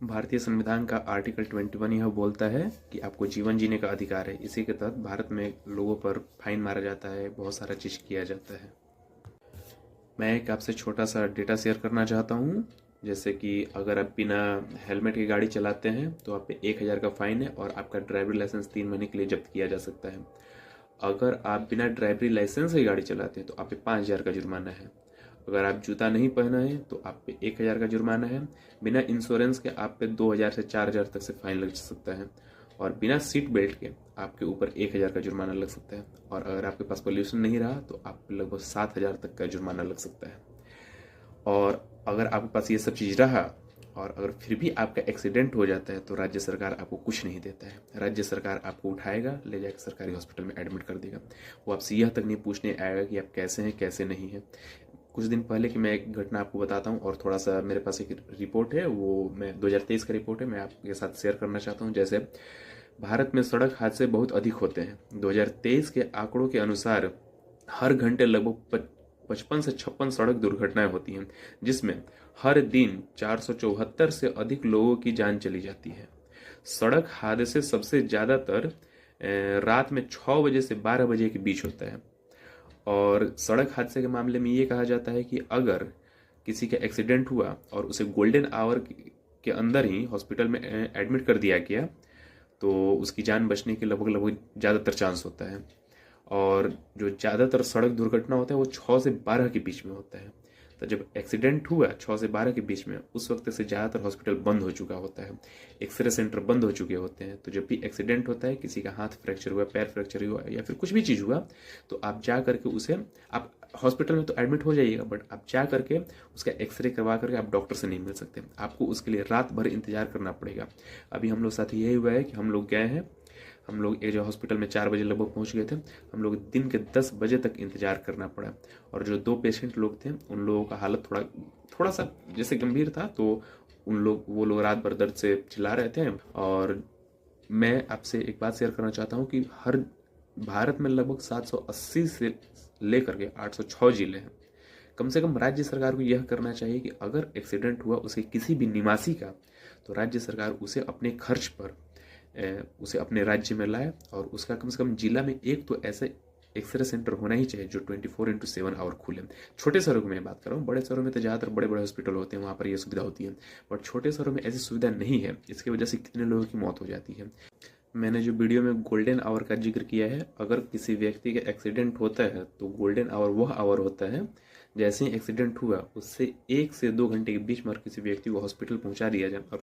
भारतीय संविधान का आर्टिकल 21 यह बोलता है कि आपको जीवन जीने का अधिकार है। इसी के तहत भारत में लोगों पर फाइन मारा जाता है, बहुत सारा चीज़ किया जाता है। मैं एक आपसे छोटा सा डेटा शेयर करना चाहता हूँ। जैसे कि अगर आप बिना हेलमेट की गाड़ी चलाते हैं तो आप पे 1,000 का फाइन है और आपका ड्राइवरी लाइसेंस 3 महीने के लिए जब्त किया जा सकता है। अगर आप बिना ड्राइवरी लाइसेंस की गाड़ी चलाते हैं तो आप पे 5,000 का जुर्माना है। अगर आप जूता नहीं पहना है तो आप पे 1,000 का जुर्माना है। बिना इंश्योरेंस के आप पे 2,000 से 4,000 तक से फाइन लग सकता है। और बिना सीट बेल्ट के आपके ऊपर 1,000 का जुर्माना लग सकता है। और अगर आपके पास पोल्यूशन नहीं रहा तो आप पे लगभग 7,000 तक का जुर्माना लग सकता है। और अगर आपके पास ये सब चीज़ रहा और अगर फिर भी आपका एक्सीडेंट हो जाता है तो राज्य सरकार आपको कुछ नहीं देता है। राज्य सरकार आपको उठाएगा, ले जाकर सरकारी हॉस्पिटल में एडमिट कर देगा। वो आपसे यह तक नहीं पूछने आएगा कि आप कैसे हैं कैसे नहीं हैं। कुछ दिन पहले की मैं एक घटना आपको बताता हूँ और थोड़ा सा मेरे पास एक रिपोर्ट है, वो मैं 2023 का रिपोर्ट है, मैं आपके साथ शेयर करना चाहता हूँ। जैसे भारत में सड़क हादसे बहुत अधिक होते हैं। 2023 के आंकड़ों के अनुसार हर घंटे लगभग 55 से 56 सड़क दुर्घटनाएं होती हैं, जिसमें हर दिन 474 से अधिक लोगों की जान चली जाती है। सड़क हादसे सबसे ज़्यादातर रात में 6 बजे से 12 बजे के बीच होता है। और सड़क हादसे के मामले में ये कहा जाता है कि अगर किसी का एक्सीडेंट हुआ और उसे गोल्डन आवर के अंदर ही हॉस्पिटल में एडमिट कर दिया गया तो उसकी जान बचने के लगभग लगभग ज़्यादातर चांस होता है। और जो ज़्यादातर सड़क दुर्घटना होता है वो 6 से 12 के बीच में होता है। तो जब एक्सीडेंट हुआ 6 से 12 के बीच में, उस वक्त से ज़्यादातर हॉस्पिटल बंद हो चुका होता है, एक्सरे सेंटर बंद हो चुके होते हैं। तो जब भी एक्सीडेंट होता है, किसी का हाथ फ्रैक्चर हुआ, पैर फ्रैक्चर हुआ या फिर कुछ भी चीज़ हुआ, तो आप जा करके उसे, आप हॉस्पिटल में तो एडमिट हो जाइएगा, बट आप जा करके उसका एक्सरे करवा करके आप डॉक्टर से नहीं मिल सकते। आपको उसके लिए रात भर इंतजार करना पड़ेगा। अभी हम लोग साथ यही हुआ है कि हम लोग गए हैं, हम लोग एक जो हॉस्पिटल में 4 बजे लगभग पहुंच गए थे, हम लोग दिन के 10 बजे तक इंतजार करना पड़ा। और जो 2 पेशेंट लोग थे उन लोगों का हालत थोड़ा सा जैसे गंभीर था, तो वो लोग रात भर दर्द से चिल्ला रहे थे। और मैं आपसे एक बात शेयर करना चाहता हूँ कि हर भारत में लगभग 780 से लेकर के 806 जिले हैं। कम से कम राज्य सरकार को यह करना चाहिए कि अगर एक्सीडेंट हुआ उसे किसी भी निवासी का, तो राज्य सरकार उसे अपने खर्च पर उसे अपने राज्य में लाए और उसका कम से कम जिला में एक तो ऐसे एक्सरे सेंटर होना ही चाहिए जो 24/7 आवर खुले। छोटे शहरों की मैं बात कर रहा हूँ, बड़े शहरों में तो ज़्यादातर बड़े बड़े हॉस्पिटल होते हैं, वहाँ पर ये सुविधा होती है, बट छोटे शहरों में ऐसी सुविधा नहीं है। इसकी वजह से कितने लोगों की मौत हो जाती है। मैंने जो वीडियो में गोल्डन आवर का जिक्र किया है, अगर किसी व्यक्ति का एक्सीडेंट होता है तो गोल्डन आवर वह आवर होता है जैसे ही एक्सीडेंट हुआ उससे 1 से 2 घंटे के बीच में किसी व्यक्ति को हॉस्पिटल पहुंचा दिया जाए और